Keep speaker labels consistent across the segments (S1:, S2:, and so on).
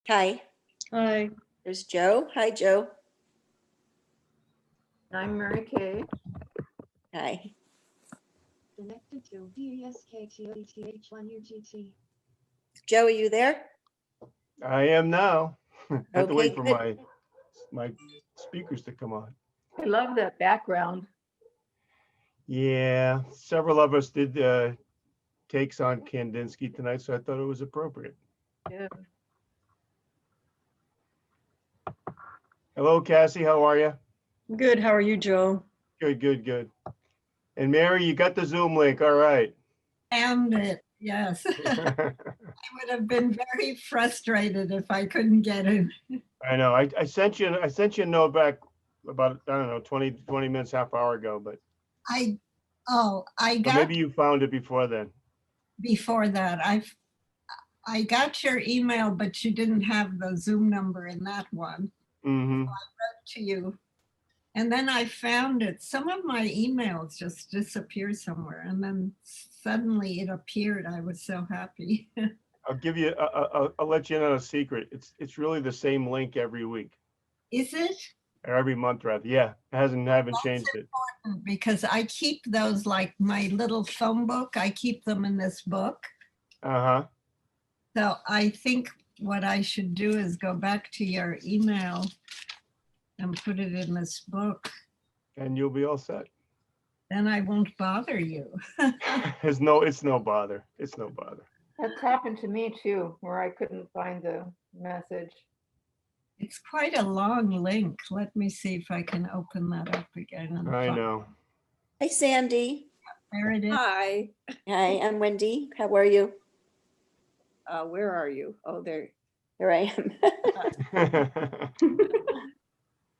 S1: Hi,
S2: Hi.
S1: there's Joe. Hi, Joe.
S3: I'm Mary Kay.
S1: Hi.
S4: Connected to VSKTOETH1UGT.
S1: Joe, are you there?
S5: I am now. I have to
S1: Okay,
S5: wait for
S1: good.
S5: my speakers to come on.
S3: I love that background.
S5: Yeah, several of us did takes on Kandinsky tonight, so I thought it was appropriate.
S3: Yeah.
S5: Hello, Cassie. How are you?
S2: Good. How are you, Joe?
S5: Good, good, good. And Mary, you got the Zoom link. All right.
S6: Found it, yes. I would have been very frustrated if I couldn't get in.
S5: I know. I sent you a note back about, I don't know, 20 minutes, half hour ago, but
S6: I
S5: or
S6: got
S5: maybe you found it before then.
S6: before that. I got your email, but you didn't have the Zoom number in that one
S5: Mm-hmm.
S6: to you. And then I found it. Some of my emails just disappeared somewhere, and then suddenly it appeared. I was so happy.
S5: I'll give you. I'll let you know a secret. It's really the same link every week
S6: Is it?
S5: or every month, rather. Yeah, it haven't changed it.
S6: Because I keep those like my little phone book. I keep them in this book.
S5: Uh-huh.
S6: So I think what I should do is go back to your email and put it in this book.
S5: And you'll be all set.
S6: Then I won't bother you.
S5: It's no bother. It's no bother.
S3: That's happened to me too, where I couldn't find the message.
S6: It's quite a long link. Let me see if I can open that up again. And
S5: I
S6: find-
S5: know.
S1: Hi, Sandy.
S6: There it is.
S7: Hi,
S1: Hi, I'm Wendy. How are you?
S7: where are you? Oh, there.
S1: Here I am.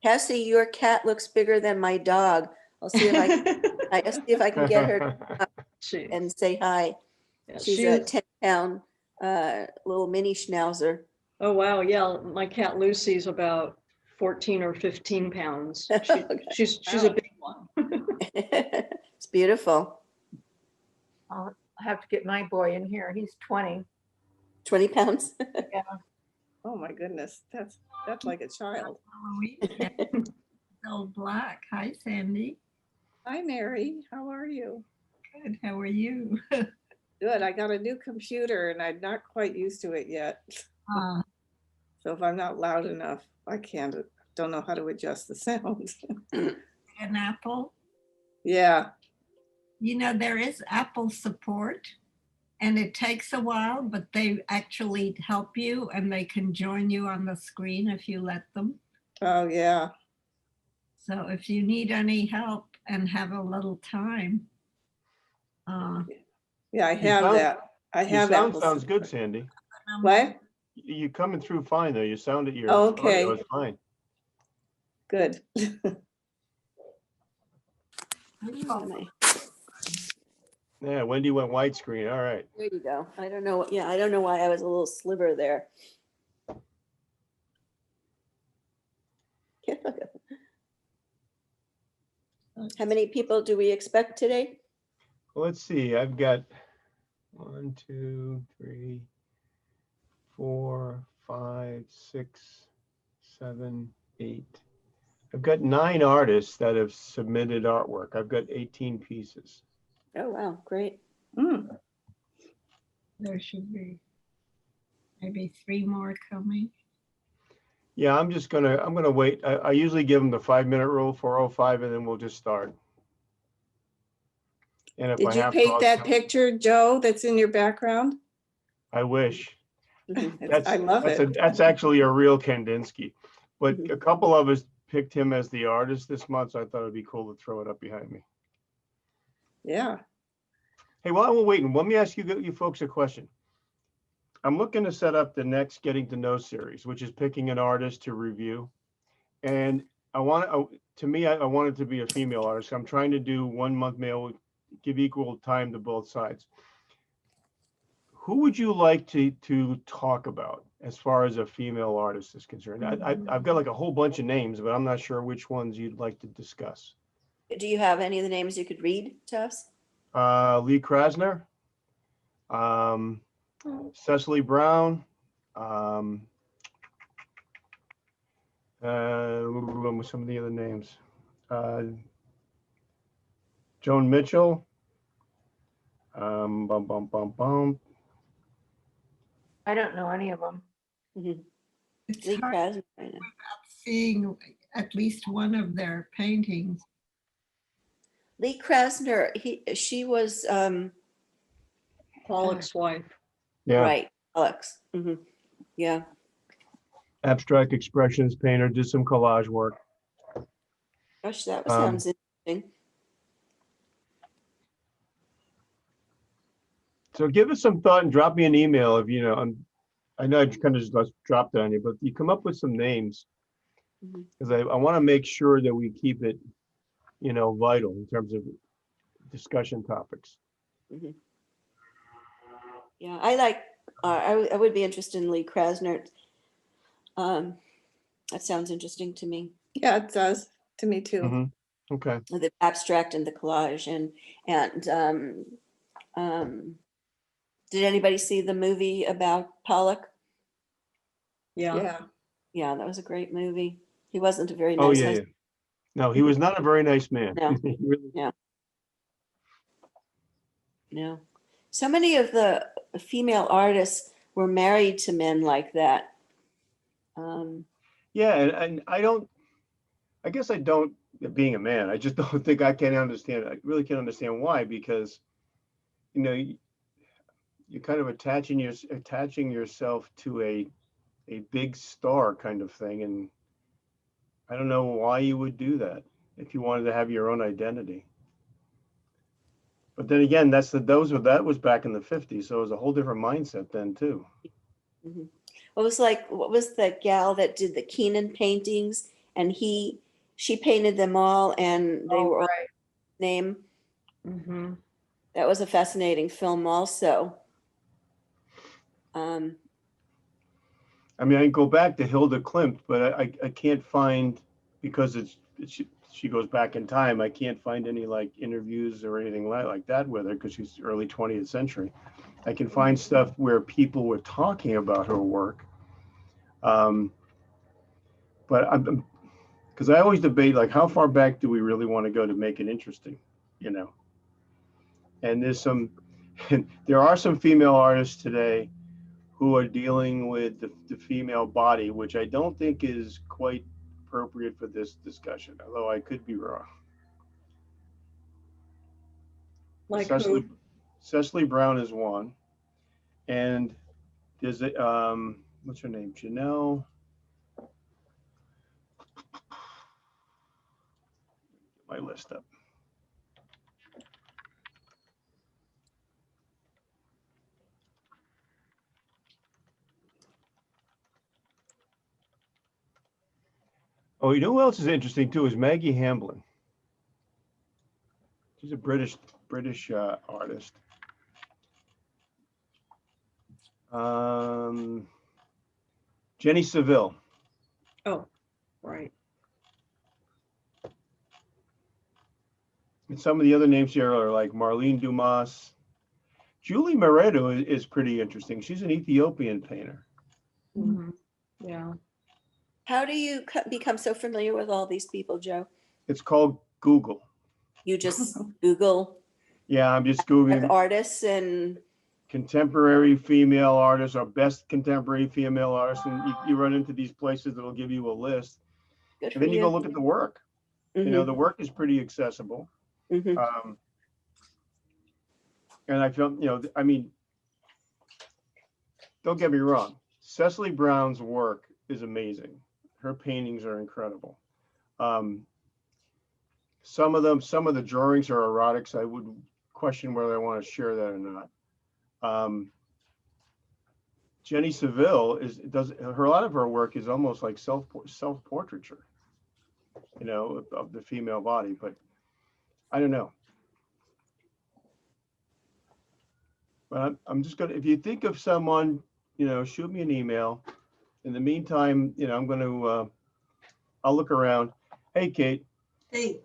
S1: Cassie, your cat looks bigger than my dog. I'll see if I'll see if I can get her to come
S2: She,
S1: and say hi.
S2: yeah,
S1: She's
S2: she
S1: a
S2: is-
S1: 10-pound little mini schnauzer.
S2: oh, wow. Yeah. My cat Lucy's about 14 or 15 pounds. She's a
S7: Wow.
S2: big one.
S1: It's beautiful.
S3: I'll have to get my boy in here. He's 20.
S1: 20 pounds.
S7: Oh my goodness, that's like a child.
S6: Halloween cat. All black. Hi, Sandy.
S7: Hi, Mary. How are you?
S6: Good. How are you?
S7: Good. I got a new computer and I'm not quite used to it yet.
S6: Uh,
S7: So if I'm not loud enough, don't know how to adjust the sound.
S6: an Apple.
S7: Yeah.
S6: You know, there is Apple support and it takes a while, but they actually help you and they can join you on the screen if you let them.
S7: Oh, yeah.
S6: So if you need any help and have a little time,
S7: Yeah, I
S5: You
S7: have
S5: sound-
S7: that. I
S5: Your
S7: have
S5: sound
S7: Apple
S5: sounds good,
S7: support.
S5: Sandy.
S7: What?
S5: You coming through fine though. You sound your
S7: Okay.
S5: audio is fine.
S7: Good.
S5: Yeah, Wendy went widescreen. All right.
S1: There you go. I don't know. Yeah, I don't know why I was a little sliver there. How many people do we expect today?
S5: Well, let's see. I've got 1, 2, 3, 4, 5, 6, 7, 8. I've got 9 artists that have submitted artwork. I've got 18 pieces.
S1: Oh, wow, great.
S7: Mm.
S6: there should be maybe 3 more coming.
S5: Yeah, I'm gonna wait. I usually give them the 5-minute rule, 4:05, and then we'll just start. And if I
S7: Did you
S5: have to,
S7: paint
S5: I'll
S7: that
S5: come-
S7: picture, Joe, that's in your background?
S5: I wish.
S7: I love it.
S5: That's actually a real Kandinsky, but
S1: Mhm.
S5: a couple of us picked him as the artist this month, so I thought it'd be cool to throw it up behind me.
S7: Yeah.
S5: Hey, while we're waiting, let me ask you folks a question. I'm looking to set up the next Getting to Know series, which is picking an artist to review. And I want it to be a female artist. I'm trying to do 1 month male, give equal time to both sides. Who would you like to talk about as far as a female artist is concerned? I've got like a whole bunch of names, but I'm not sure which ones you'd like to discuss.
S1: Do you have any of the names you could read to us?
S5: Lee Krasner, Cecily Brown, Some of the other names. Joan Mitchell. Bum, bum, bum, bum.
S3: I don't know any of them.
S1: Mhm.
S6: It's
S1: Lee
S6: hard
S1: Krasner, I know.
S6: seeing at least one of their paintings.
S1: Lee Krasner, she was,
S2: Pollock's wife.
S5: Yeah,
S1: right, Alex. Yeah,
S5: abstract expressionist painter, did some collage work.
S1: gosh, that
S5: Um,
S1: sounds interesting.
S5: So give us some thought and drop me an email if, I know I kind of just dropped it on you, but you come up with some names.
S1: Mhm.
S5: Because I want to make sure that we keep it, vital in terms of discussion topics.
S1: Mhm. Yeah, I like, I would be interested in Lee Krasner. Um, that sounds interesting to me.
S7: Yeah, it does to me too.
S5: Mhm. Okay.
S1: The abstract and the collage and um, did anybody see the movie about Pollock?
S2: Yeah.
S7: Yeah.
S1: Yeah, that was a great movie. He wasn't a very
S5: Oh,
S1: nice
S5: yeah, yeah.
S1: husband.
S5: No, he was not a very nice man.
S1: No.
S5: He really-
S1: No. So many of the female artists were married to men like that.
S5: Yeah, and I guess I don't, being a man, I just don't think I can understand. I really can't understand why, because, you're kind of attaching yourself to a big star kind of thing. And I don't know why you would do that if you wanted to have your own identity. But then again, that was back in the 50s. So it was a whole different mindset then too.
S1: Mhm. What was the gal that did the Keenan paintings and she painted them all and they
S3: Oh,
S1: were all
S3: right.
S1: the name.
S2: Hmm.
S1: That was a fascinating film also. Um,
S5: I mean, I can go back to Hilda Klimt, but I can't find, because she goes back in time, I can't find any like interviews or anything like that with her because she's early 20th century. I can find stuff where people were talking about her work. But because I always debate, like, how far back do we really want to go to make it interesting, And there are some female artists today who are dealing with the female body, which I don't think is quite appropriate for this discussion, although I could be wrong.
S2: Like
S5: Cecily,
S2: who?
S5: Cecily Brown is one, and there's what's her name, Janelle? Get my list up. Oh, you know who else is interesting too is Maggie Hamblin. She's a British artist. Jenny Saville.
S2: Oh, right.
S5: And some of the other names here are like Marlene Dumas. Julie Moreto is pretty interesting. She's an Ethiopian painter.
S2: Hmm. Yeah.
S1: how do you become so familiar with all these people, Joe?
S5: It's called Google.
S1: You just Google
S5: Yeah, I'm just
S1: like
S5: Googling
S1: artists and
S5: contemporary female artists or best contemporary female artists, and you run into these places that'll give you a list.
S1: good for
S5: And then you go
S1: you.
S5: look at the work. The work is pretty accessible.
S1: Mhm.
S5: And I felt, I mean, don't get me wrong. Cecily Brown's work is amazing. Her paintings are incredible. Some of the drawings are erotic, so I would question whether I want to share that or not. Jenny Saville a lot of her work is almost like self-portraiture, of the female body, but I don't know. But I'm just gonna, if you think of someone, shoot me an email. In the meantime, I'm gonna, I'll look around. Hey, Kate.
S2: Hey,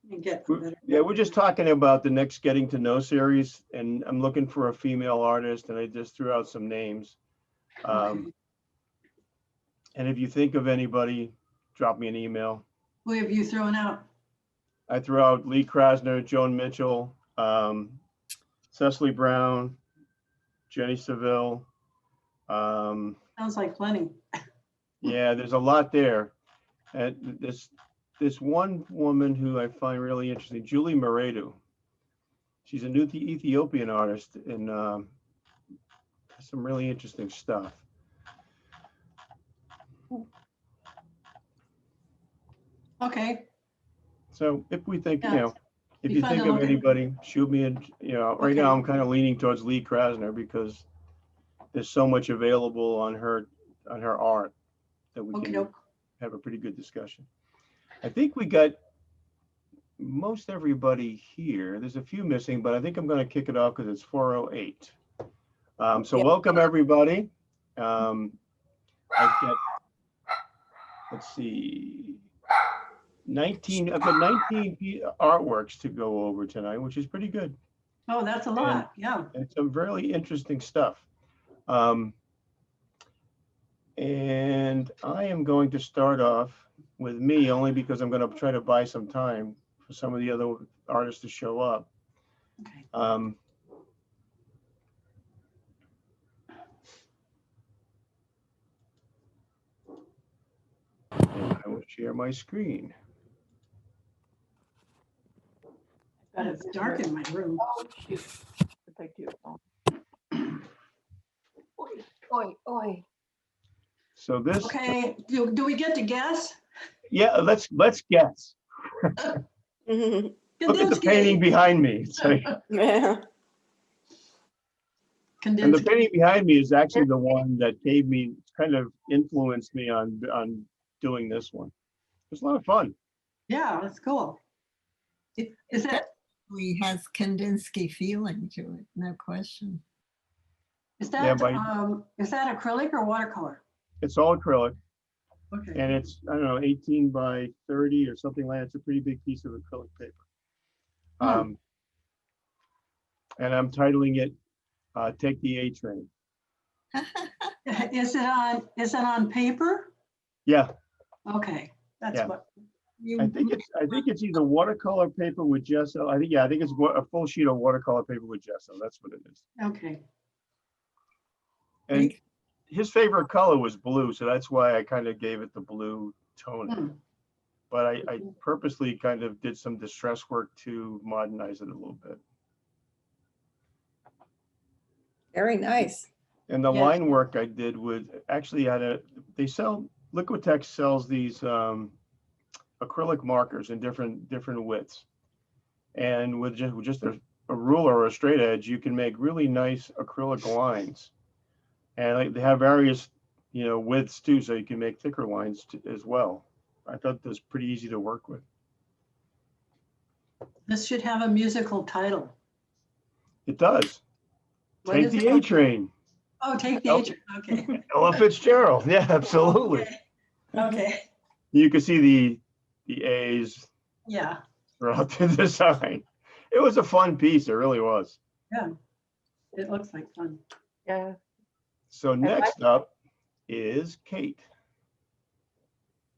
S2: you get
S5: Yeah, we're just talking about the next Getting to Know series, and I'm looking for a female artist, and I just threw out some names. And if you think of anybody, drop me an email.
S8: Who have you thrown out?
S5: I threw out Lee Krasner, Joan Mitchell, Cecily Brown, Jenny Seville.
S8: Sounds like plenty.
S5: Yeah, there's a lot there. And this one woman who I find really interesting, Julie Moredu. She's a new Ethiopian artist and some really interesting stuff.
S8: Okay,
S5: So if we think,
S8: Yeah.
S5: if
S8: Be
S5: you
S8: fun
S5: think
S8: to
S5: of
S8: look at.
S5: anybody, shoot me in, right now
S8: Okay.
S5: I'm kind of leaning towards Lee Krasner because there's so much available on her art that we
S8: okay,
S5: can
S8: doke.
S5: have a pretty good discussion. I think we got most everybody here. There's a few missing, but I think I'm going to kick it off because it's 4:08. So
S1: Yeah.
S5: welcome everybody. I've got, let's see, I've got 19 artworks to go over tonight, which is pretty good.
S8: Oh, that's a lot, yeah.
S5: And some really interesting stuff. And I am going to start off with me only because I'm going to try to buy some time for some of the other artists to show up.
S8: Okay.
S5: And I will share my screen.
S8: But it's dark in my room.
S3: Oh, shoot. If I do. Oh. Oi, oi, oi.
S5: So this,
S8: Okay, do we get to guess?
S5: yeah, let's guess.
S1: Mhm.
S5: Look at the
S8: Kandinsky.
S5: painting behind me. It's like-
S1: Yeah.
S5: And the
S8: Kandinsky.
S5: painting behind me is actually the one that gave me, kind of influenced me on doing this one. It was a lot of fun.
S8: Yeah, that's cool. Is that,
S6: He has Kandinsky feeling to it, no question.
S8: is
S5: Yeah,
S8: that, is that acrylic or watercolor?
S5: It's all acrylic
S8: Okay,
S5: and it's, I don't know, 18 by 30 or something like that. It's a pretty big piece of acrylic paper. And I'm titling it, Take the A Train.
S8: is it on paper?
S5: Yeah,
S8: Okay, that's
S5: Yeah.
S8: what,
S5: I think it's either watercolor paper with gesso. I think it's a full sheet of watercolor paper with gesso. That's what it is.
S8: okay.
S5: And his favorite color was blue, so that's why I kind of gave it the blue tone.
S8: Hmm.
S5: But I purposely kind of did some distress work to modernize it a little bit.
S7: Very nice.
S5: And the
S8: Yes.
S5: line work I did with, actually Liquitex sells these acrylic markers in different widths. And with just a ruler or a straight edge, you can make really nice acrylic lines. And they have various, widths too, so you can make thicker lines as well. I thought this was pretty easy to work with.
S8: This should have a musical title.
S5: It does.
S8: What
S5: Take
S8: is
S5: the
S8: it?
S5: A train.
S8: Oh, take the H, okay.
S5: Ella Fitzgerald. Yeah, absolutely.
S8: Okay,
S5: You can see the A's
S8: yeah,
S5: throughout the design. It was a fun piece. It really was.
S8: it looks like fun.
S3: Yeah.
S5: So next up is Kate.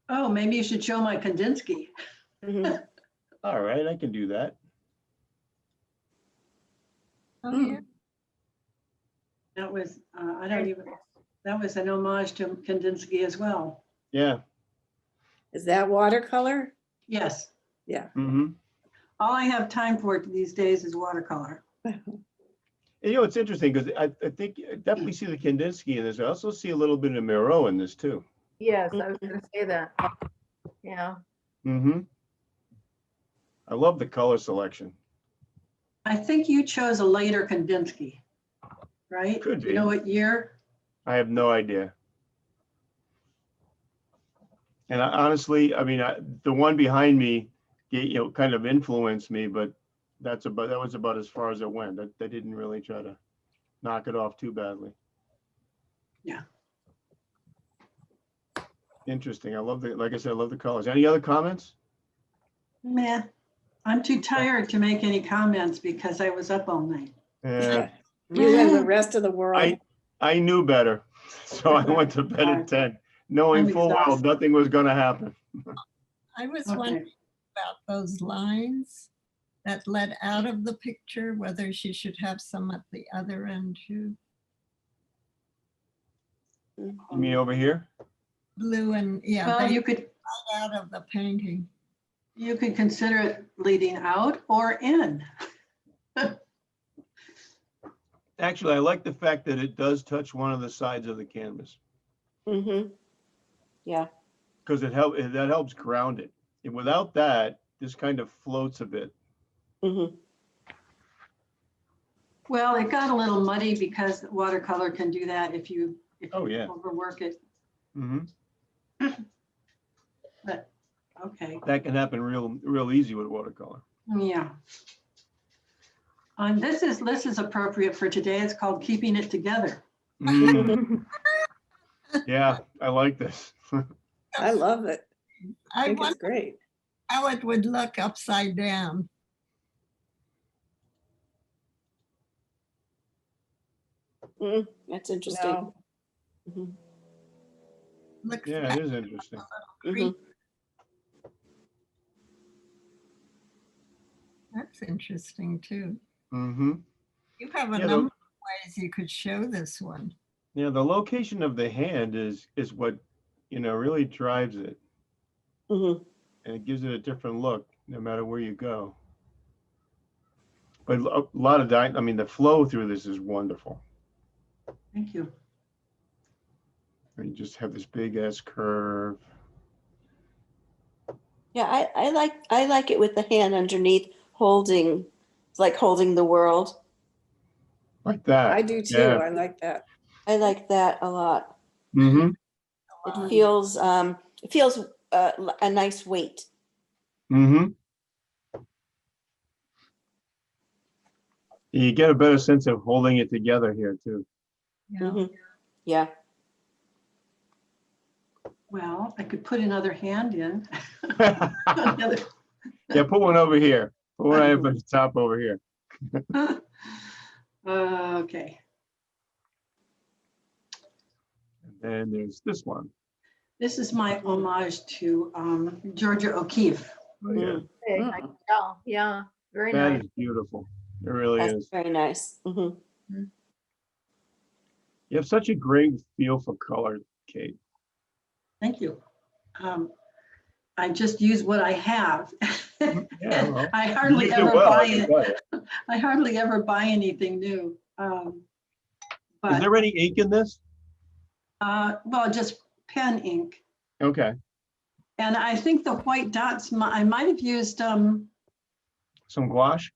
S8: Oh, maybe you should show my Kandinsky.
S1: Mhm.
S5: All right, I can do that.
S6: Oh, yeah.
S8: That was, that was an homage to Kandinsky as well.
S5: Yeah.
S7: Is that watercolor?
S8: Yes,
S7: Yeah.
S5: Mm-hmm.
S8: all I have time for these days is watercolor.
S5: It's interesting because I think I definitely see the Kandinsky in this. I also see a little bit of Miro in this too.
S3: Yes, I was gonna say that. Yeah.
S5: Mm-hmm. I love the color selection.
S8: I think you chose a later Kandinsky, right?
S5: Could
S8: You know
S5: be.
S8: what year?
S5: I have no idea. And honestly, the one behind me, kind of influenced me, but that was about as far as it went. They didn't really try to knock it off too badly.
S8: Yeah.
S5: Interesting. Like I said, I love the colors. Any other comments?
S8: Meh. I'm too tired to make any comments because I was up all night.
S5: Yeah,
S7: You and the rest of the world.
S5: I knew better, so I went to bed at 10, knowing
S8: I'm
S5: full well
S8: exhausted.
S5: nothing was going to happen.
S6: I was
S8: Okay.
S6: wondering about those lines that led out of the picture, whether she should have some at the other end too.
S5: You mean over here?
S6: Blue and, yeah,
S8: Well,
S6: they
S8: you could,
S6: lead out of the painting.
S8: you could consider it leading out or in.
S5: Actually, I like the fact that it does touch one of the sides of the canvas
S1: Mm-hmm. Yeah.
S5: because that helps ground it. And without that, this kind of floats a bit.
S1: Mm-hmm.
S8: Well, it got a little muddy because watercolor can do that if you
S5: Oh, yeah.
S8: overwork it.
S5: Hmm.
S8: But, okay,
S5: That can happen real easy with watercolor.
S8: yeah. And this is appropriate for today. It's called Keeping It Together.
S5: Mm, yeah, I like this.
S7: I love it. I
S6: I
S7: think it's
S6: wonder
S7: great.
S6: how it would look upside down.
S1: Mm, that's interesting.
S7: No,
S1: Mhm.
S6: Looks
S5: Yeah,
S6: kind
S5: it is interesting.
S6: of creepy.
S1: Mhm.
S6: That's interesting too.
S5: Hmm.
S6: You have a
S5: Yeah,
S6: number of ways you could show this one.
S5: Yeah, the location of the hand is what, really drives it.
S1: Mhm.
S5: And it gives it a different look no matter where you go. But a lot of the flow through this is wonderful.
S8: Thank you.
S5: And you just have this big ass curve.
S1: Yeah, I like it with the hand underneath holding, it's like holding the world.
S5: Like that.
S7: I do too.
S5: Yeah.
S7: I like that.
S1: I like that a lot.
S5: Mm-hmm.
S1: It feels a nice weight.
S5: Mm-hmm. You get a better sense of holding it together here too.
S6: Yeah.
S1: Mhm. Yeah.
S8: Well, I could put another hand in.
S5: Yeah,
S8: Another-
S5: put one over here. Put one up at the top over here.
S8: Okay,
S5: And then there's this one.
S8: this is my homage to Georgia O'Keeffe.
S5: Oh, yeah.
S1: Mm,
S3: Okay, I can tell. Yeah, very
S5: That
S3: nice.
S5: is beautiful. It really
S1: that's
S5: is.
S1: very nice. Mhm.
S5: You have such a great feel for color, Kate.
S8: Thank you. I just use what I have.
S5: Yeah, well,
S8: I
S5: You
S8: hardly
S5: used it
S8: ever
S5: well, I
S8: buy
S5: can
S8: it.
S5: tell you.
S8: I hardly ever buy anything new.
S5: Is
S8: But,
S5: there any ink in this?
S8: well, just pen ink.
S5: Okay.
S8: And I think the white dots, I might have used
S5: Some gouache?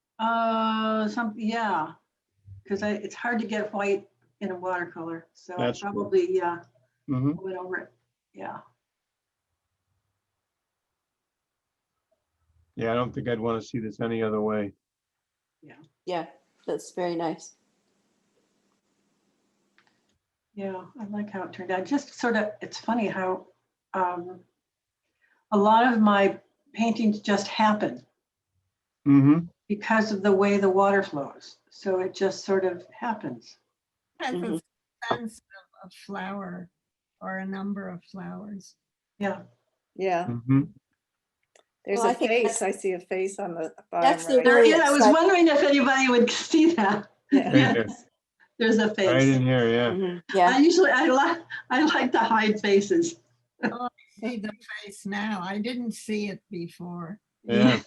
S8: yeah, because it's hard to get white in a watercolor. So I
S5: That's true.
S8: probably, yeah,
S5: Mm-hmm.
S8: went over it. Yeah.
S5: Yeah, I don't think I'd want to see this any other way.
S1: Yeah, that's very nice.
S8: Yeah, I like how it turned out. Just sort of, it's funny how a lot of my paintings just happen
S5: Mm-hmm.
S8: because of the way the water flows. So it just sort of happens.
S6: It has a
S1: Mhm.
S6: sense of a flower or a number of flowers.
S8: Yeah.
S7: Yeah,
S5: Mm-hmm.
S7: there's
S1: Well, I
S7: a
S1: think
S7: face.
S1: that's-
S7: I see a face on the
S1: That's
S7: bottom
S1: the
S7: right.
S8: Yeah, I was
S1: exciting-
S8: wondering if anybody would see that.
S7: Yeah.
S5: Right there.
S8: There's a
S5: Right
S8: face.
S5: in here, yeah.
S1: Mhm. Yeah.
S8: I like to hide faces.
S6: See the face now. I didn't see it before.
S5: Yeah.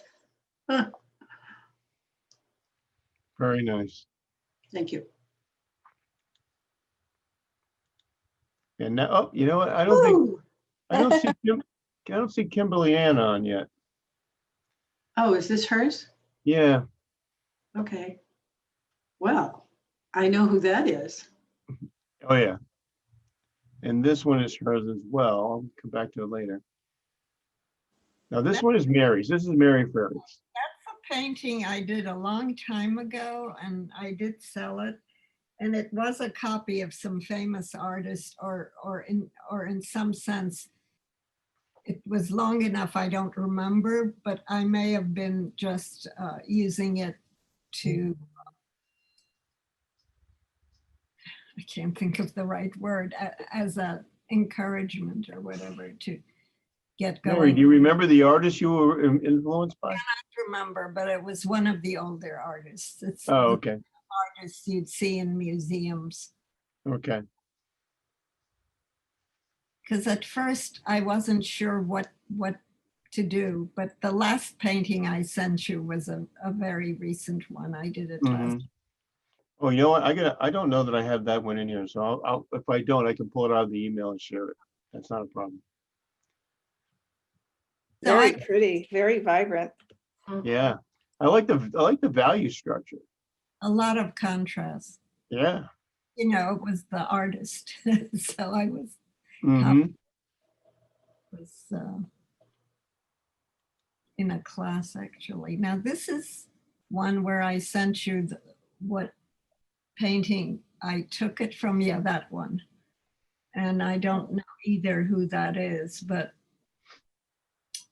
S5: Very nice.
S8: Thank you.
S5: And now, oh, you know what? I don't think
S8: Woo!
S5: I don't see Kimberly Ann on yet.
S8: Oh, is this hers?
S5: Yeah.
S8: Okay. Well, I know who that is.
S5: Oh, yeah. And this one is hers as well. I'll come back to it later. Now, this one is Mary's. This is Mary Ferris.
S6: That's a painting I did a long time ago, and I did sell it. And it was a copy of some famous artist, or in some sense, it was long enough I don't remember, but I may have been just using it to, I can't think of the right word, as a encouragement or whatever, to get
S5: Mary,
S6: going.
S5: do you remember the artist you were influenced by?
S6: Remember, but it was one of the older artists. It's
S5: Oh,
S6: the
S5: okay,
S6: artists you'd see in museums.
S5: okay.
S6: Because at first I wasn't sure what to do, but the last painting I sent you was a very recent one. I did it last.
S5: Mhm. Oh, you know what? I don't know that I have that one in here, so if I don't, I can pull it out of the email and share it. That's not a problem.
S6: So
S7: Very pretty, very vibrant.
S5: Yeah, I like the value structure.
S6: a lot of contrast.
S5: Yeah.
S6: You know, it was the artist, so I was
S5: Hmm.
S6: in a class actually. Now this is one where I sent you what painting I took it from. Yeah, that one. And I don't know either who that is, but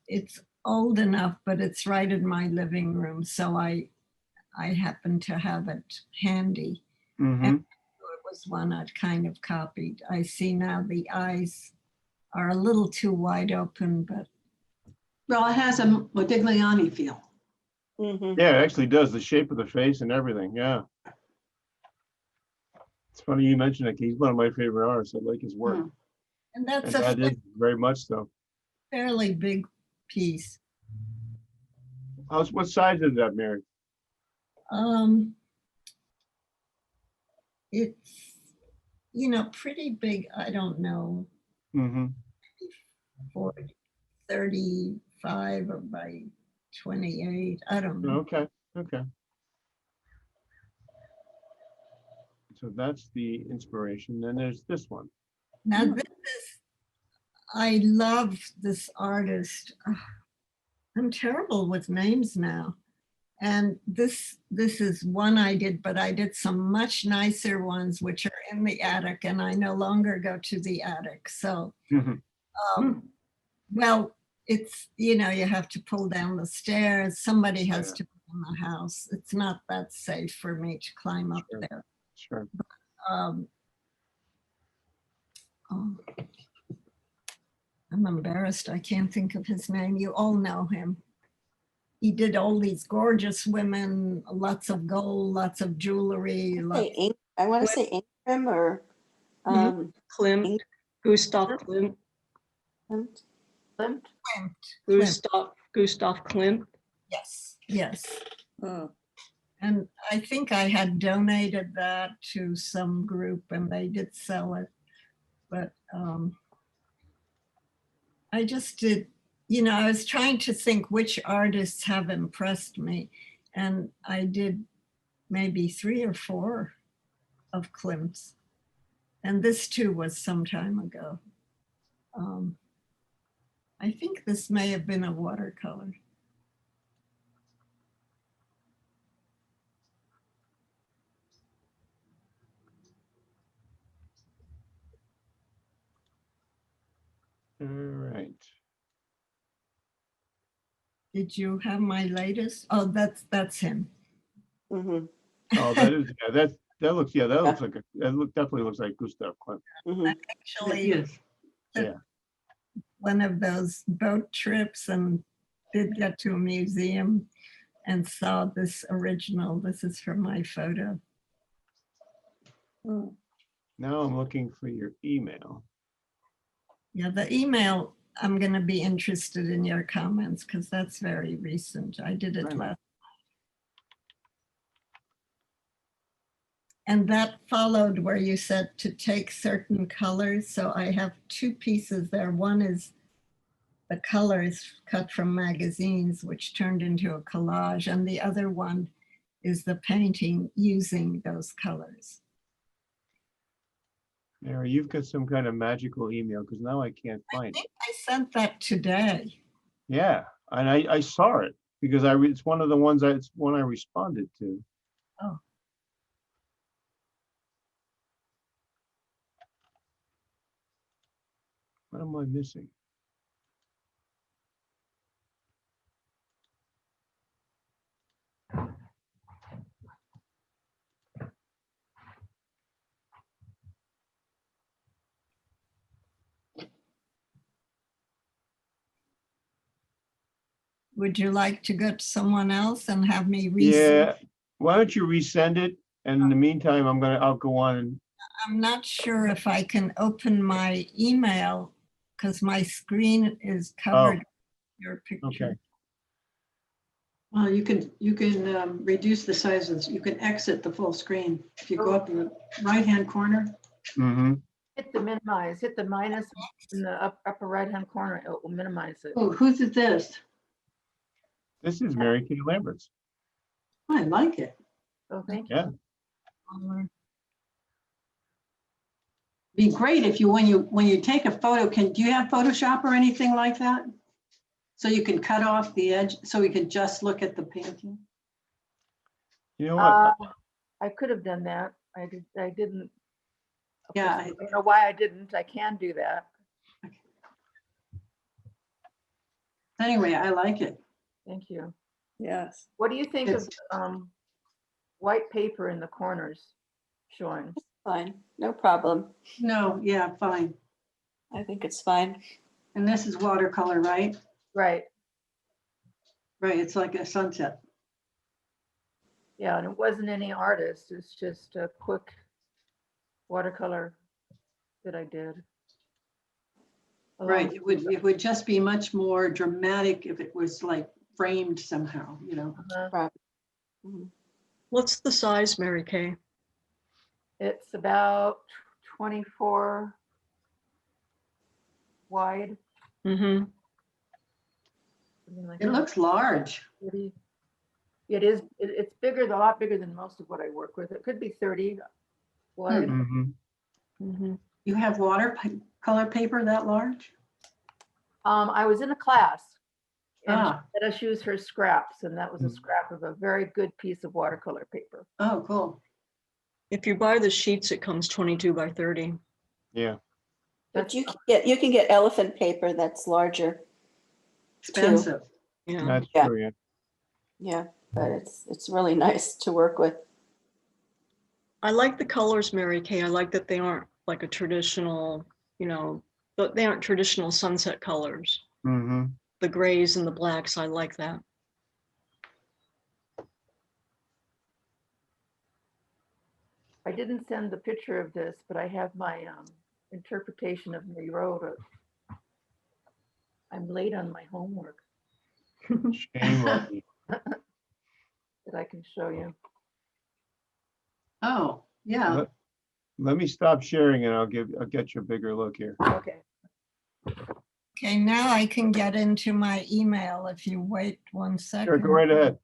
S6: it's old enough, but it's right in my living room. So I happen to have it handy.
S5: Hmm.
S6: It was one I'd kind of copied. I see now the eyes are a little too wide open, but
S8: Well, it has a Modigliani feel.
S1: Mhm.
S5: Yeah, it actually does. The shape of the face and everything. Yeah. It's funny you mentioned it. He's one of my favorite artists. I like his work.
S8: Mm.
S6: and that's
S5: And
S6: a
S5: that is very much so.
S6: fairly big piece.
S5: What size is that, Mary?
S6: Um, it's, you know, pretty big. I don't know,
S5: Hmm.
S6: 40, 35 or by 28. I don't know.
S5: Okay, okay. So that's the inspiration. Then there's this one.
S6: Now this is, I love this artist. Ugh, I'm terrible with names now. And this is one I did, but I did some much nicer ones, which are in the attic, and I no longer go to the attic. So,
S5: Mhm.
S6: um, well, it's, you know, you have to pull down the stairs. Somebody has
S5: Yeah.
S6: to be in the house. It's not that safe for me to climb up
S5: Sure.
S6: there.
S5: Sure.
S6: Um, oh, I'm embarrassed. I can't think of his name. You all know him. He did all these gorgeous women, lots of gold, lots of jewelry.
S1: I want to say Ingram or um,
S2: Klimt,
S1: Ink-
S2: Gustav Klimt,
S1: Klimt.
S6: Klimt.
S2: Gustav Klimt.
S6: Yes, yes.
S7: Mm.
S6: And I think I had donated that to some group and they did sell it. But I just did, you know, I was trying to think which artists have impressed me. And I did maybe 3 or 4 of Klimt's. And this too was some time ago. I think this may have been a watercolor.
S5: All right.
S6: Did you have my latest? Oh, that's him.
S1: Mhm.
S5: Oh, that is, yeah, that looks like definitely looks like Gustav Klimt.
S1: Mhm.
S6: Actually,
S8: Yes.
S5: Yeah.
S6: one of those boat trips and did get to a museum and saw this original. This is from my photo.
S7: Mm.
S5: Now I'm looking for your email.
S6: Yeah, the email, I'm going to be interested in your comments because that's very recent. I did it
S5: Right.
S6: last. And that followed where you said to take certain colors. So I have 2 pieces there. One is the colors cut from magazines, which turned into a collage. And the other one is the painting using those colors.
S5: Mary, you've got some kind of magical email because now I can't
S6: I
S5: find it.
S6: think I sent that today.
S5: Yeah, and I saw it because it's one of the ones it's one I responded to.
S6: Oh.
S5: What am I missing?
S6: Would you like to go to someone else and have me resend?
S5: Yeah, why don't you resend it? And in the meantime, I'll go on and,
S6: I'm not sure if I can open my email because my screen is covered with your
S5: okay.
S6: picture.
S8: Well, you can reduce the sizes. You can exit the full screen. If you go up in the right-hand corner.
S5: Mm-hmm.
S3: Hit the minimize, hit the minus in the upper right-hand corner, it will minimize it.
S8: Oh, whose is this?
S5: This is Mary Kay Lambert's.
S8: I like it.
S3: Oh, thank you.
S5: Yeah.
S8: Be great if you, when you take a photo, do you have Photoshop or anything like that? So you can cut off the edge, so we could just look at the painting?
S5: You know what?
S3: I could have done that. I didn't. Of
S8: Yeah,
S3: course, I don't know why I didn't. I can do that.
S8: Anyway, I like it.
S3: Thank you.
S7: Yes.
S3: What do you think of
S8: It's-
S3: white paper in the corners showing?
S1: Fine, no problem.
S8: No, yeah, fine.
S1: I think it's fine.
S8: And this is watercolor, right?
S3: Right.
S8: Right, it's like a sunset.
S3: Yeah, and it wasn't any artist. It's just a quick watercolor that I did.
S8: Right, it would just be much more dramatic if it was like framed somehow, you know?
S3: Uh-huh.
S1: Mhm.
S2: What's the size, Mary Kay?
S3: It's about 24 wide.
S2: Mm-hmm.
S3: Something like
S8: It
S3: that.
S8: looks large.
S3: 30. It is, it's bigger, a lot bigger than most of what I work with. It could be 30 wide.
S5: Mm-hmm.
S2: Mm-hmm.
S8: You have watercolor paper that large?
S3: I was in a class and she
S8: Ah,
S3: let us use her scraps, and that was a
S5: Mm.
S3: scrap of a very good piece of watercolor paper.
S8: oh, cool.
S2: If you buy the sheets, it comes 22 by 30.
S5: Yeah.
S1: But you can get elephant paper that's larger.
S8: Expensive.
S2: Yeah.
S5: That's
S1: Yeah.
S5: true, yeah.
S1: Yeah, but it's really nice to work with.
S2: I like the colors, Mary Kay. I like that they aren't like a traditional, but they aren't traditional sunset colors.
S5: Mm-hmm.
S2: The grays and the blacks, I like that.
S3: I didn't send the picture of this, but I have my interpretation of Miro. I'm late on my homework
S5: Shame on you.
S3: that I can show you.
S8: Oh, yeah.
S5: Let me stop sharing and I'll get you a bigger look here.
S3: Okay.
S6: Okay, now I can get into my email if you wait 1 second.
S5: Sure, go right ahead.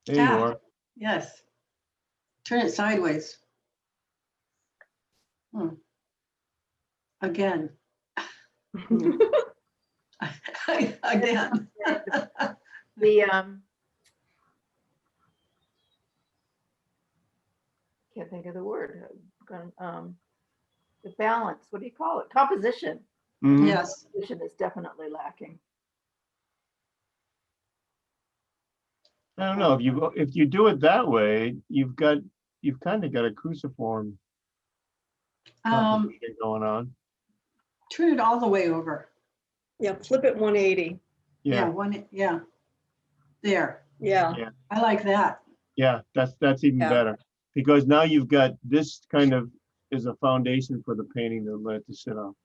S5: There you
S8: Ah.
S5: are.
S8: Yes. Turn it sideways. Again. Again.
S3: The can't think of the word. The balance. What do you call it? Composition.
S5: Mhm.
S8: Yes.
S3: Composition is definitely lacking.
S5: I don't know, if you do it that way, you've kind of got a cruciform composition going on.
S8: Turn it all the way over.
S2: Yeah, flip it 180.
S5: Yeah,
S8: Yeah. There.
S2: Yeah.
S5: Yeah.
S8: I like that.
S5: yeah, that's even
S7: Yeah.
S5: better. Because now you've got, this kind of is a foundation for the painting to let it to sit on.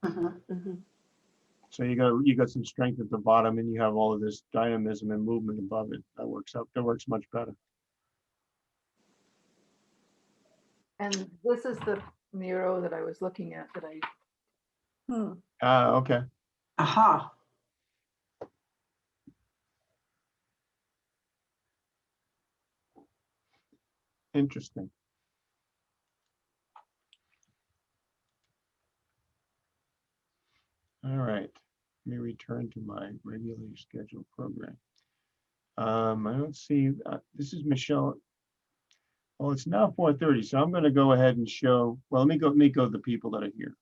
S8: Mhm.
S1: Mhm.
S5: So you got some strength at the bottom and you have all of this dynamism and movement above it. That works much better.
S3: And this is the Miro that I was looking at that I
S5: Okay.
S8: Aha.
S5: Interesting. All right, let me return to my regularly scheduled program. I don't see, this is Michelle. Well, it's now 4:30, so I'm going to go ahead and show, well, let me go to the people that are here.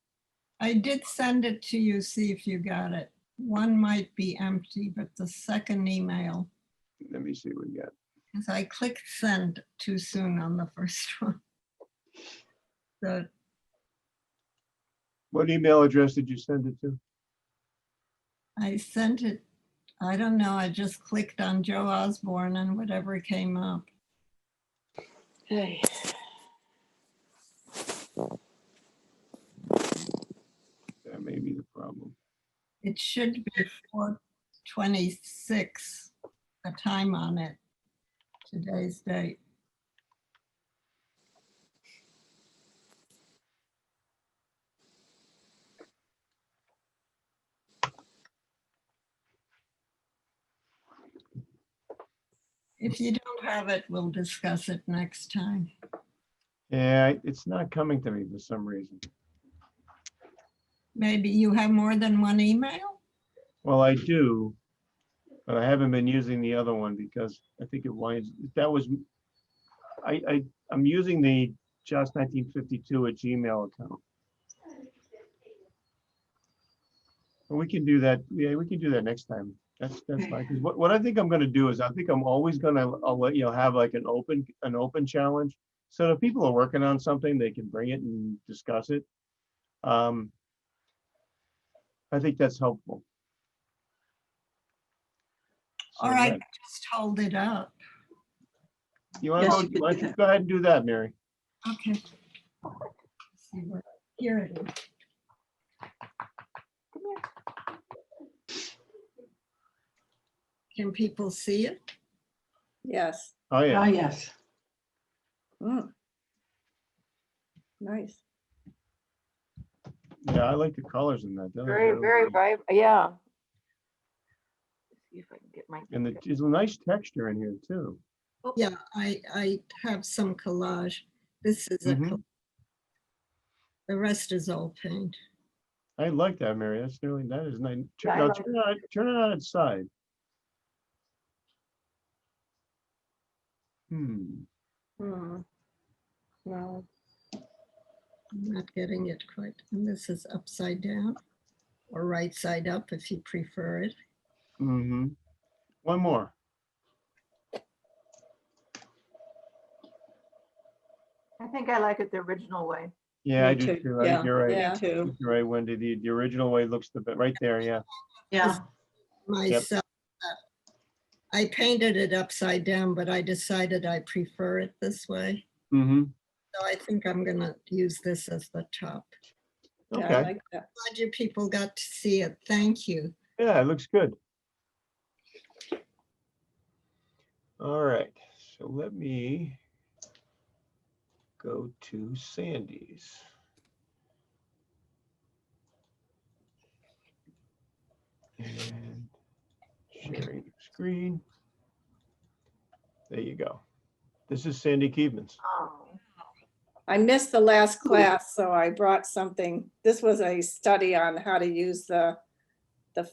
S6: I did send it to you, see if you got it. One might be empty, but the second email,
S5: Let me see what we got.
S6: because I clicked send too soon on the first one.
S5: What email address did you send it to?
S6: I sent it, I don't know, I just clicked on Joe Osborne and whatever came up.
S1: Hey.
S5: That may be the problem.
S6: It should be 4:26, the time on it, today's date. If you don't have it, we'll discuss it next time.
S5: Yeah, it's not coming to me for some reason.
S6: Maybe you have more than one email?
S5: Well, I do, but I haven't been using the other one because I think it winds, that was, I'm using the just 1952 at Gmail account. But we can do that. Yeah, we can do that next time. That's fine. 'Cause what I think I'm gonna do is I think I'm always I'll let you have like an open challenge. So if people are working on something, they can bring it and discuss it. I think that's helpful. So,
S6: All right,
S5: yeah.
S6: just hold it up.
S5: You want
S8: Yes,
S5: to
S8: you could
S5: go, why
S8: do
S5: don't you
S8: that.
S5: go ahead and do that, Mary?
S6: Okay. See where- Here it is. Can people see it?
S7: Yes.
S5: Oh,
S8: Oh,
S5: yeah.
S8: yes.
S7: Mm.
S5: Yeah, I like the colors in that.
S3: Very, very vibrant, yeah. See if I can get my.
S5: And there's a nice texture in here too.
S6: Yeah, I have some collage. This is a,
S5: Mhm.
S6: the rest is all paint.
S5: I like that, Mary. That is nice.
S3: Yeah, I
S5: Now
S3: like
S5: turn it on its side.
S7: Hmm. No.
S6: I'm not getting it quite. And this is upside down or right side up if you prefer it.
S5: Mm-hmm. One more.
S3: I think I like it the original way.
S5: Yeah, I
S7: Me
S5: do
S7: too.
S5: too. I think
S7: Yeah,
S5: you're right.
S7: yeah.
S5: I think you're right, Wendy. The original way looks the best right there. Yeah.
S8: Yeah.
S6: Myself, I painted it upside down, but I decided I prefer it this way.
S5: Mm-hmm.
S6: So I think I'm gonna use this as the top.
S7: Yeah, I
S5: Okay.
S7: like that.
S6: Glad you people got to see it. Thank you.
S5: Yeah, it looks good. All right. So let me go to Sandy's. And sharing the screen. There you go. This is Sandy Keevans.
S3: Oh,
S7: I missed the last class, so I brought something. This was a study on how to use the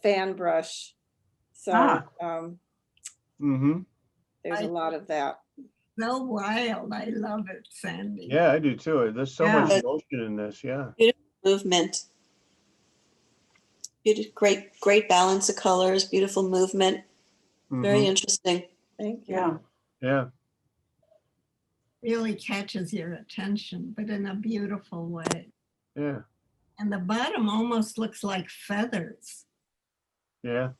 S7: fan brush. So
S8: Ah.
S5: Mm-hmm.
S7: there's a lot of that.
S6: So wild. I love it, Sandy.
S5: Yeah, I do too. There's so much
S1: Yeah.
S5: emotion in this. Yeah.
S1: Movement. Great balance of colors, beautiful movement. Very
S5: Mhm.
S1: interesting.
S7: Thank you.
S8: Yeah.
S5: Yeah.
S6: Really catches your attention, but in a beautiful way.
S5: Yeah.
S6: And the bottom almost looks like feathers.
S5: Yeah.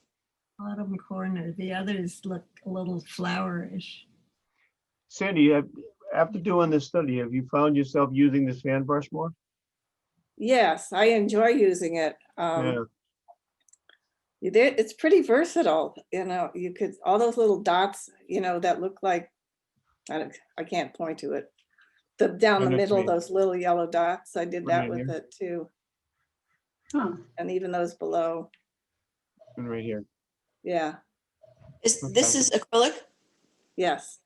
S6: Bottom corner. The others look a little flowerish.
S5: Sandy, after doing this study, have you found yourself using this fan brush more?
S7: Yes, I enjoy using it.
S5: Yeah.
S7: It's pretty versatile, you know, you could, all those little dots, you know, that look like, I can't point to it. Down
S5: I
S7: the
S5: know what you
S7: middle,
S5: mean.
S7: those little yellow dots, I did that
S5: Right
S7: with
S5: here.
S7: it too.
S8: Huh.
S7: And even those below,
S5: And right here.
S7: yeah,
S1: This
S5: Okay.
S1: is acrylic?
S7: yes.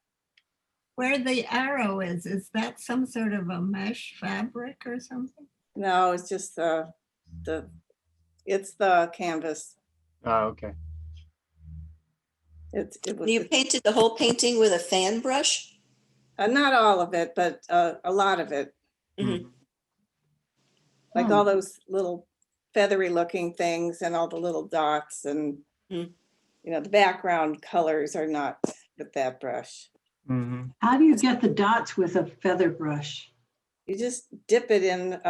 S6: Where the arrow is that some sort of a mesh fabric or something?
S7: No, it's just it's the canvas.
S5: Ah, okay.
S7: It was,
S1: You painted the whole painting with a fan brush?
S7: not all of it, but a lot of it.
S1: Mhm.
S7: Like
S8: Hmm.
S7: all those little feathery looking things and all the little dots and,
S1: Mm.
S7: you know, the background colors are not with that brush.
S5: Mm-hmm.
S8: How do you get the dots with a feather brush?
S7: You just dip it in,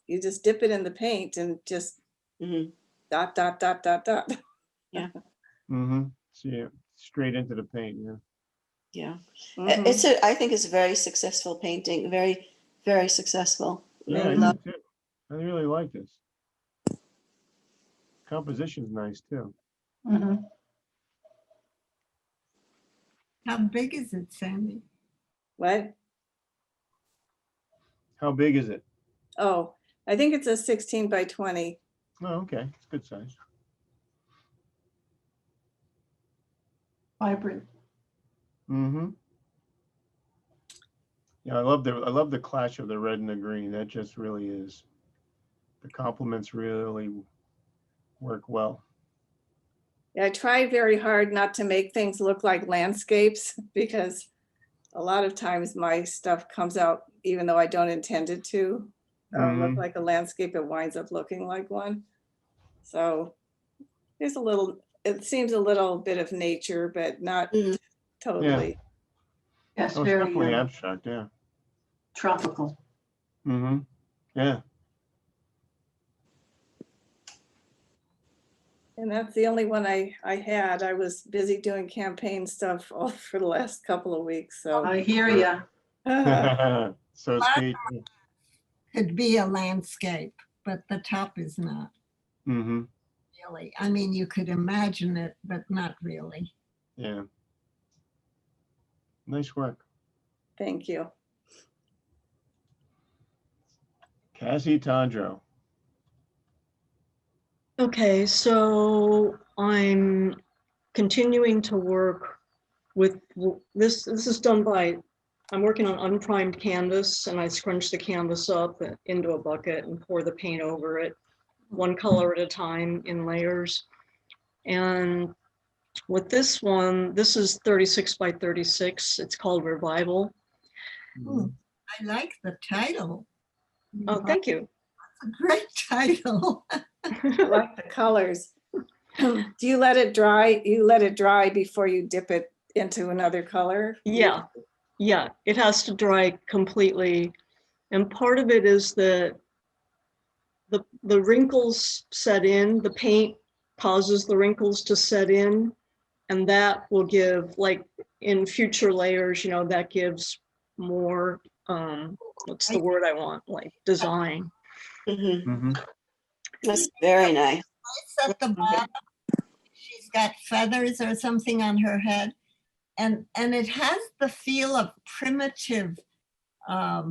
S7: you just dip it in the paint and just
S1: Mhm.
S7: dot, dot, dot, dot, dot.
S5: Mm-hmm. So yeah, straight into the paint, yeah.
S1: Yeah.
S7: Mhm.
S1: I think it's a very successful painting, very, very successful.
S5: Yeah, I
S1: Really
S5: do
S1: love.
S5: too. I really like this. Composition's nice too.
S8: Mhm.
S6: How big is it, Sandy?
S7: What?
S5: How big is it?
S7: Oh, I think it's a 16 by 20.
S5: Oh, okay, it's good size.
S8: Vibrant.
S5: Mm-hmm. Yeah, I love the clash of the red and the green. That just really is. The complements really work well.
S7: Yeah, I try very hard not to make things look like landscapes because a lot of times my stuff comes out, even though I don't intend it to look
S5: Mhm.
S7: like a landscape, it winds up looking like one. So there's a little, it seems a little bit of nature, but not
S1: Mhm.
S7: totally.
S8: Yes,
S5: Oh, it's
S8: very
S5: definitely abstract, yeah.
S8: tropical.
S5: Mm-hmm. Yeah.
S7: And that's the only one I had. I was busy doing campaign stuff all for the last couple of weeks, so.
S8: I hear ya.
S5: So stay.
S6: Could be a landscape, but the top is not
S5: Mm-hmm.
S6: really. I mean, you could imagine it, but not really.
S5: Yeah. Nice work.
S7: Thank you.
S5: Cassie Tondro.
S2: Okay, so I'm continuing to work with this. This is done by, I'm working on unprimed canvas, and I scrunch the canvas up into a bucket and pour the paint over it, one color at a time in layers. And with this one, this is 36 by 36. It's called Revival.
S5: Mhm.
S6: I like the title.
S2: Oh, thank you.
S6: It's a great title.
S7: I like the colors. Do you let it dry? You let it dry before you dip it into another color?
S2: Yeah, yeah, it has to dry completely. And part of it is that the wrinkles set in, the paint causes the wrinkles to set in, and that will give, like in future layers, you know, that gives more, what's the word I want, like design.
S1: Mhm.
S5: Mhm.
S1: That's very nice.
S6: It's at the bottom. She's got feathers or something on her head. And it has the feel of primitive, a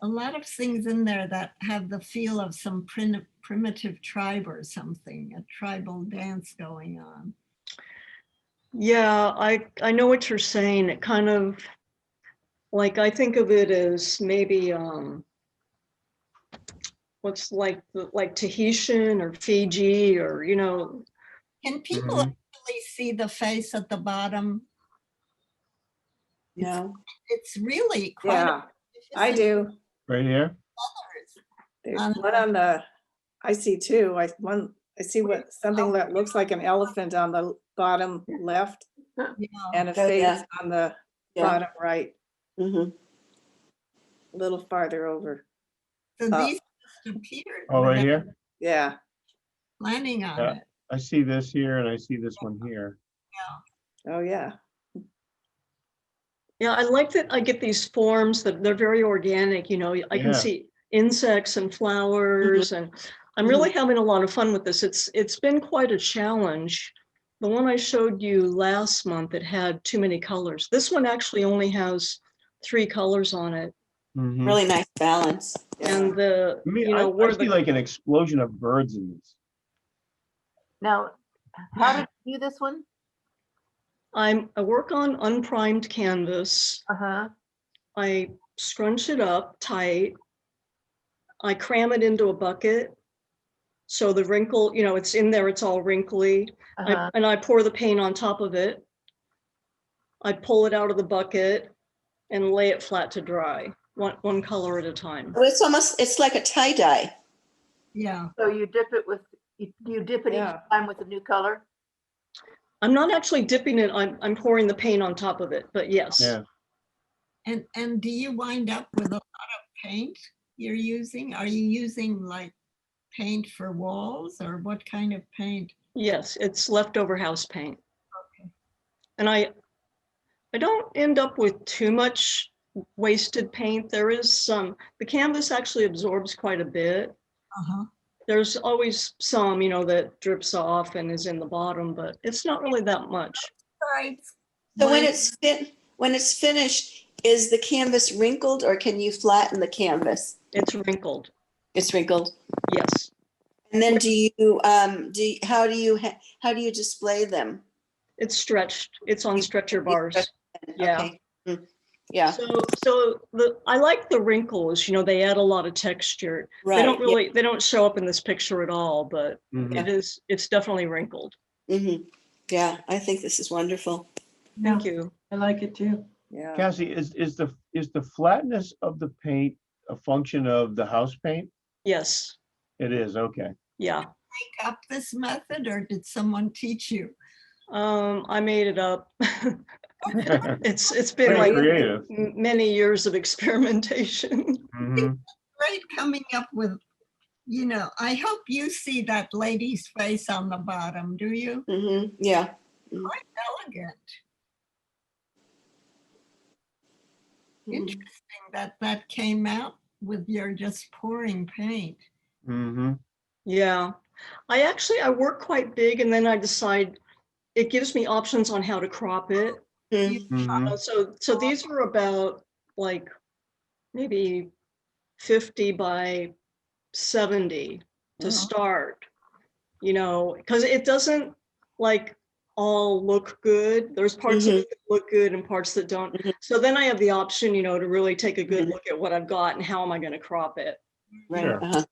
S6: lot of things in there that have the feel of some primitive tribe or something, a tribal dance going on.
S2: Yeah, I know what you're saying. It kind of, like, I think of it as maybe, what's like Tahitian or Fiji, or, you know.
S6: Can people
S5: Mhm.
S6: actually see the face at the bottom?
S1: No.
S6: It's really quite.
S7: Yeah, I do.
S5: Right here.
S7: There's
S6: On
S7: one on the, I see two. I see what, something that looks like an elephant on the bottom left and a
S1: Oh,
S7: face
S1: yeah.
S7: on the
S1: Yeah.
S7: bottom right,
S1: Mhm.
S7: a little farther over.
S6: So
S7: Oh.
S6: these just appeared.
S5: Oh, right
S6: without
S5: here.
S7: Yeah,
S6: planning on
S5: Yeah.
S6: it.
S5: I see this here and I see this one here.
S7: oh yeah.
S2: Yeah, I like that I get these forms that they're very organic, you know, I can
S5: Yeah.
S2: see insects and flowers, and I'm really having a lot of fun with this. It's been quite a challenge. The one I showed you last month, it had too many colors. This one actually only has 3 colors on it.
S5: Mhm.
S1: Really nice balance.
S2: And the,
S5: I mean,
S2: you know,
S5: I
S2: where
S5: see
S2: the,
S5: like an explosion of birds in this.
S3: Now, how did you do this one?
S2: I work on unprimed canvas.
S3: Uh-huh.
S2: I scrunch it up tight. I cram it into a bucket. So the wrinkle, you know, it's in there, it's all wrinkly.
S3: Uh-huh.
S2: And I pour the paint on top of it. I pull it out of the bucket and lay it flat to dry, one color at a time.
S1: It's like a tie-dye.
S6: Yeah.
S3: So you dip it with, you dip it
S7: Yeah.
S3: each time with a new color?
S2: I'm not actually dipping it, I'm pouring the paint on top of it, but yes.
S5: Yeah.
S6: And do you wind up with a lot of paint you're using? Are you using like paint for walls or what kind of paint?
S2: Yes, it's leftover house paint.
S6: Okay.
S2: And I don't end up with too much wasted paint. There is some, the canvas actually absorbs quite a bit.
S6: Uh-huh.
S2: There's always some, you know, that drips off and is in the bottom, but it's not really that much.
S6: Right.
S1: So when it's finished, is the canvas wrinkled or can you flatten the canvas?
S2: It's wrinkled.
S1: It's wrinkled.
S2: Yes.
S1: And then how do you display them?
S2: It's stretched. It's on stretcher bars. Yeah.
S1: Okay. Yeah,
S2: So I like the wrinkles, you know, they add a lot of texture.
S1: right.
S2: They don't really, they don't show up in this picture at all, but
S5: Mhm.
S2: it's definitely wrinkled.
S1: Yeah, I think this is wonderful.
S2: Thank you.
S8: I like it too.
S7: Yeah.
S5: Cassie, is the flatness of the paint a function of the house paint?
S2: Yes.
S5: It is, okay.
S2: Yeah.
S6: Make up this method or did someone teach you?
S2: I made it up. It's been
S5: Pretty
S2: like
S5: creative.
S2: many years of experimentation.
S5: Mhm.
S6: Great coming up with, I hope you see that lady's face on the bottom, do you?
S1: Yeah.
S6: Quite elegant.
S1: Mhm.
S6: Interesting that came out with your just pouring paint.
S5: Mhm.
S2: Yeah. I work quite big and then I decide it gives me options on how to crop it.
S5: Mhm.
S2: So these are about like maybe 50 by 70 to
S7: Wow.
S2: start, you know, because it doesn't like all look good. There's parts of it that look good and parts that don't.
S1: Mhm.
S2: So then I have the option, you know, to really take a good
S1: Mhm.
S2: look at what I've got and how am I going to crop it.
S1: Right.
S5: Sure.
S1: Uh-huh.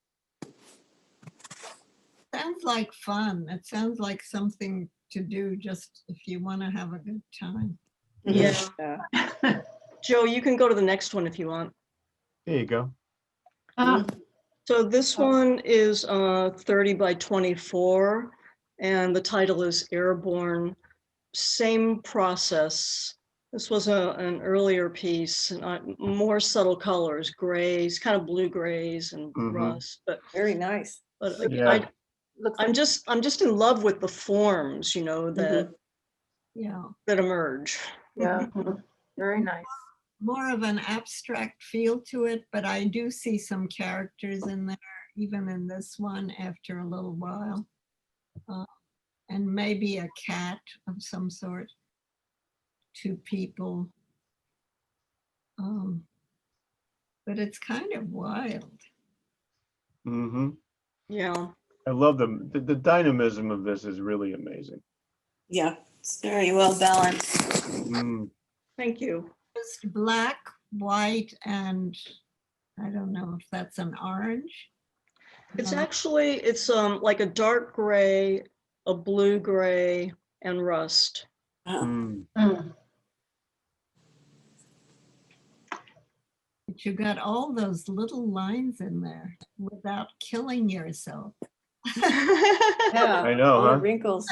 S6: Sounds like fun. It sounds like something to do just if you want to have a good time.
S1: Mhm.
S2: Yeah.
S7: Yeah.
S2: Joe, you can go to the next one if you want.
S5: There you go.
S8: Ah,
S2: So this one is 30 by 24 and the title is Airborne. Same process. This was an earlier piece, and more subtle colors, grays, kind of blue grays and
S5: Mhm.
S2: rust.
S7: Very nice.
S2: But
S5: Yeah.
S3: Looks
S2: I'm just in love with the forms, you know,
S6: Yeah.
S2: that emerge.
S3: yeah, very nice.
S6: More of an abstract feel to it, but I do see some characters in there, even in this one after a little while. And maybe a cat of some sort, two people. But it's kind of wild.
S5: Mhm.
S2: Yeah.
S5: I love them. The dynamism of this is really amazing.
S1: Yeah, it's very well balanced.
S5: Mm.
S2: Thank you.
S6: Just black, white, and I don't know if that's an orange.
S2: It's
S6: Uh,
S2: actually, it's like a dark gray, a blue gray, and rust.
S5: Mm.
S8: mm.
S6: But you got all those little lines in there without killing yourself.
S7: Yeah.
S5: I know,
S7: All the
S5: huh?
S7: wrinkles.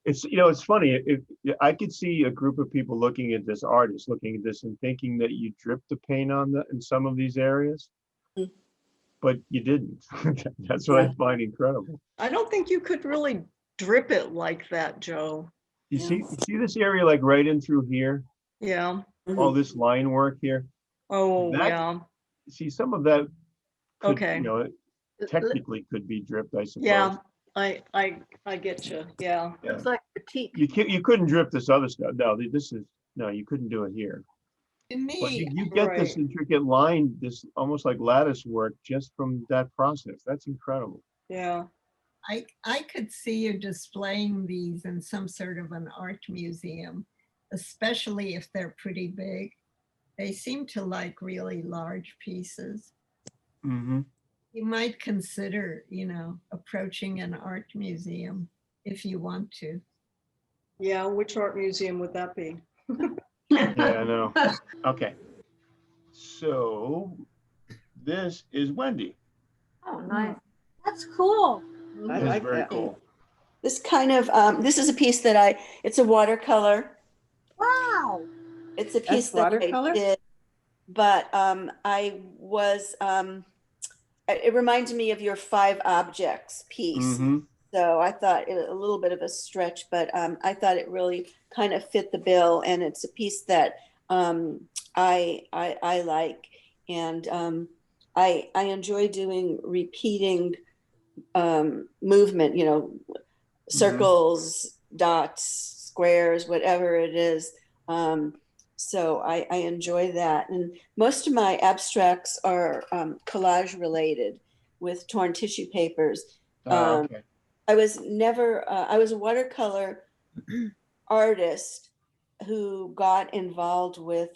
S5: It's, it's funny. I could see a group of people looking at this artist, looking at this and thinking that you dripped the paint on in some of these areas,
S1: Mm.
S5: but you didn't. That's what I
S1: Yeah.
S5: find incredible.
S2: I don't think you could really drip it like that, Joe.
S5: You
S1: Yeah.
S5: see this area like right in through here,
S2: Yeah.
S5: all
S1: Mhm.
S5: this line work here.
S2: Oh,
S5: That-
S2: yeah.
S5: See, some of that could,
S2: Okay.
S5: technically could be dripped, I suppose.
S2: Yeah, I get you. Yeah.
S5: Yeah.
S3: Looks like critique.
S5: You couldn't drip this other stuff. No, you couldn't do it here.
S6: To
S5: But
S6: me,
S5: you get this
S2: Right.
S5: intricate line, this almost like lattice work just from that process. That's incredible.
S2: Yeah.
S6: I could see you displaying these in some sort of an art museum, especially if they're pretty big. They seem to like really large pieces.
S5: Mm-hmm.
S6: You might consider, approaching an art museum if you want to.
S2: Yeah. Which art museum would that be?
S5: Yeah, I know. Okay. So this is Wendy.
S3: Oh, nice.
S4: That's cool.
S7: I
S5: This is
S7: like
S5: very
S7: that.
S5: cool.
S1: This kind of, this is a piece that it's a watercolor.
S4: Wow.
S1: It's a
S7: That's
S1: piece that I
S7: watercolor?
S1: did, but I was it reminded me of your 5 objects piece.
S5: Mm-hmm.
S1: So I thought it was a little bit of a stretch, but I thought it really kind of fit the bill, and it's a piece that I like, and I enjoy doing repeating movement. You know, circles, dots, squares, whatever it is. So I enjoy that, and most of my abstracts are collage related with torn tissue papers.
S5: Oh, okay.
S1: I was never, I was a watercolor artist who got involved with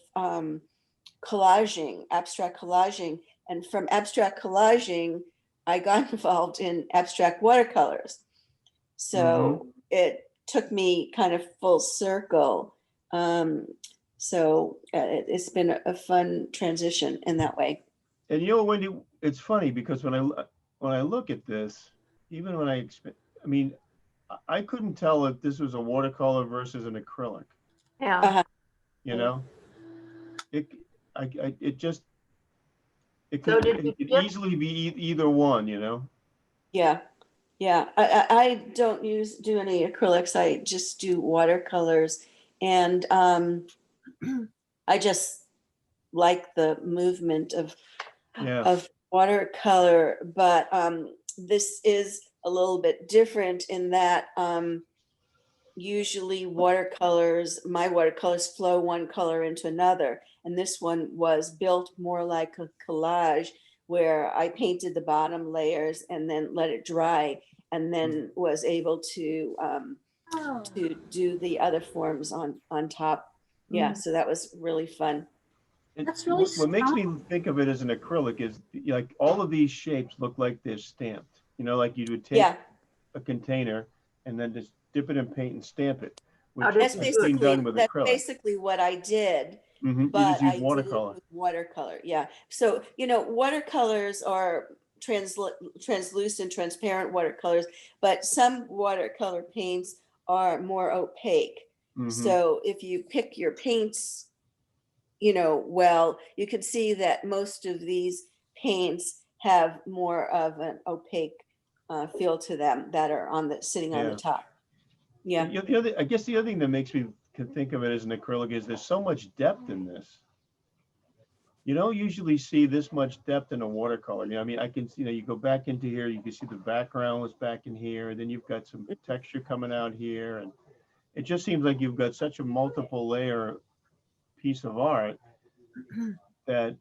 S1: collaging, abstract collaging. And from abstract collaging, I got involved in abstract watercolors. So it took me kind of full circle. It's been a fun transition in that way.
S5: And you know, Wendy, it's funny because when I look at this, even when I mean, I couldn't tell if this was a watercolor versus an acrylic.
S3: Yeah.
S1: Uh-huh.
S5: You know, it just it
S3: So
S5: could,
S3: did you
S5: it could
S3: get-
S5: easily be either one. You know.
S1: Yeah. Yeah. I don't do any acrylics. I just do watercolors. And I just like the movement
S5: Yeah.
S1: of watercolor, but this is a little bit different in that usually my watercolors flow one color into another, and this one was built more like a collage where I painted the bottom layers and then let it dry, and then was able to
S4: Oh,
S5: Mm-hmm.
S1: do the other forms on top. Yeah, so that was really fun.
S5: And
S4: That's really
S5: what makes me
S4: strong.
S5: think of it as an acrylic is like all of these shapes look like they're stamped. You know, like you would take
S1: Yeah,
S5: a container and then just dip it in paint and stamp it, which
S3: How did
S1: that's
S3: you
S5: is
S3: do it?
S5: being done with
S1: that's
S5: acrylic.
S1: basically what I did.
S5: You
S1: But
S5: just use
S1: I did it
S5: watercolor.
S1: with watercolor. Yeah. So, you know, watercolors are translucent, transparent watercolors, but some watercolor paints are more opaque.
S5: Mhm.
S1: So if you pick your paints, you know, well, you can see that most of these paints have more of an opaque feel to them that are sitting on the
S5: Yeah.
S1: top. Yeah.
S5: I guess the other thing that makes me think of it as an acrylic is there's so much depth in this. You don't usually see this much depth in a watercolor. You know, I mean, I can see, you know, you go back into here, you can see the background was back in here, and then you've got some texture coming out here, and it just seems like you've got such a multiple layer piece of art that,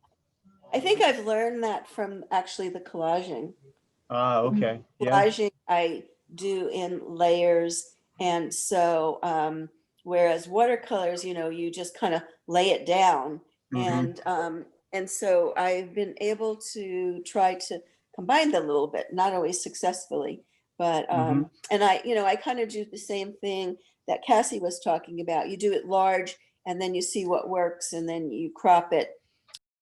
S1: I think I've learned that from actually the collaging.
S5: okay, yeah,
S1: Collaging I do in layers, and so whereas watercolors, you know, you just kind of lay it down, and so I've been able to try to combine them a little bit, not always successfully, but and I kind of do the same thing that Cassie was talking about. You do it large, and then you see what works, and then you crop it